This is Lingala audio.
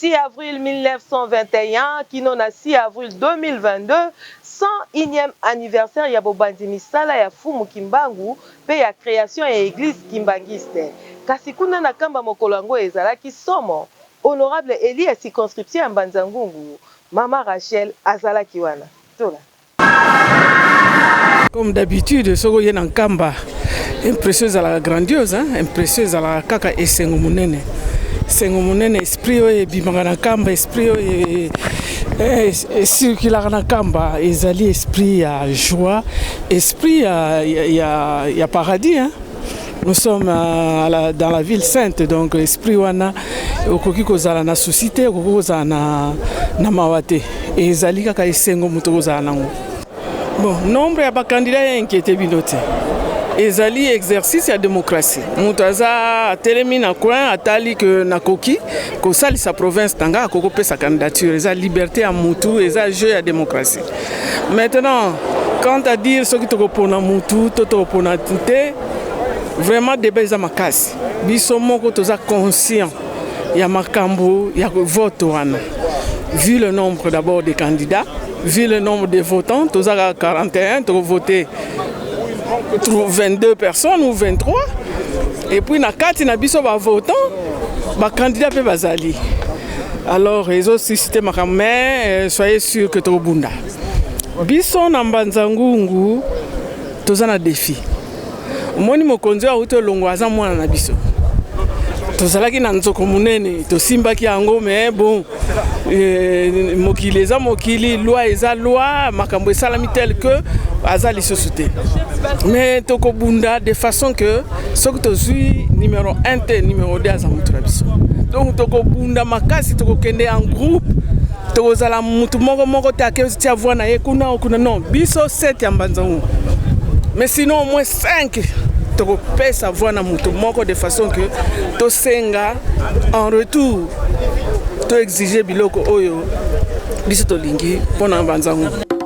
6 avril 1921 kino na 6 avril 2022 101e anniversaire ya bobandi misala ya fumu Kimbangu pe ya création ya église kimbangiste. Kasi kuna na kamba mokolo yango ezalaki somo honorable Eli ya circonscription ya Mbanza-Ngungu Mama Rachel azalaki wana. Tola. Comme d'habitude, soko yena nkamba impression à la grandiose, impression à la kaka esengo munene. Sengo munene esprit oye bimanga na kamba, esprit oye circular na kamba, ezali esprit ya joie, esprit ya paradis, hein. Nous sommes dans la ville sainte, donc esprit wana okoki kozala na société, okoki kozala na mawate. Ezali kaka esengo muto kozala nango. Bon, nombre ya bakandida ya inquiété binote. Ezali exercice ya démocratie. Mutaza telemi na coin atali que na koki ko sali sa province tanga koko pe sa candidature. Eza liberté à mutu, eza jeu ya démocratie. Maintenant, quant à dire ce qui te repona mutu, toto repona tinte, vraiment débat eza makasi. Biso moko toza conscient ya makambo ya vote wana. Vu le nombre d'abord des candidats, vu le nombre de votants, tous à 41, tu as voté 22 personnes ou 23. Et puis, na 4, na biso ba votant, ba candidat pe bazali. Alors, les autres systèmes, mais soyez sûr que tu as bunda. Biso na Mbanza-Ngungu, tous a défi. Moni mokonzi a uto longwaza mwana na biso. Tozalaki na nzoko munene to simbaki yango mais bon mokili eza mokili loi eza loi makambo esalami tel que azali sosute mais toko bunda de façon que soki tozwi numéro 1 te numéro 2 aza mutu na biso donc toko bunda makasi toko kende en groupe toko zala mutu moko te ake tia voix na ye kuna non biso 7 ya Mbanza-Ngungu mais sinon au moins 5 to pesa voix na mutu moko de façon que to senga en retour to exiger biloko oyo biso to lingi pona Mbanza-Ngungu.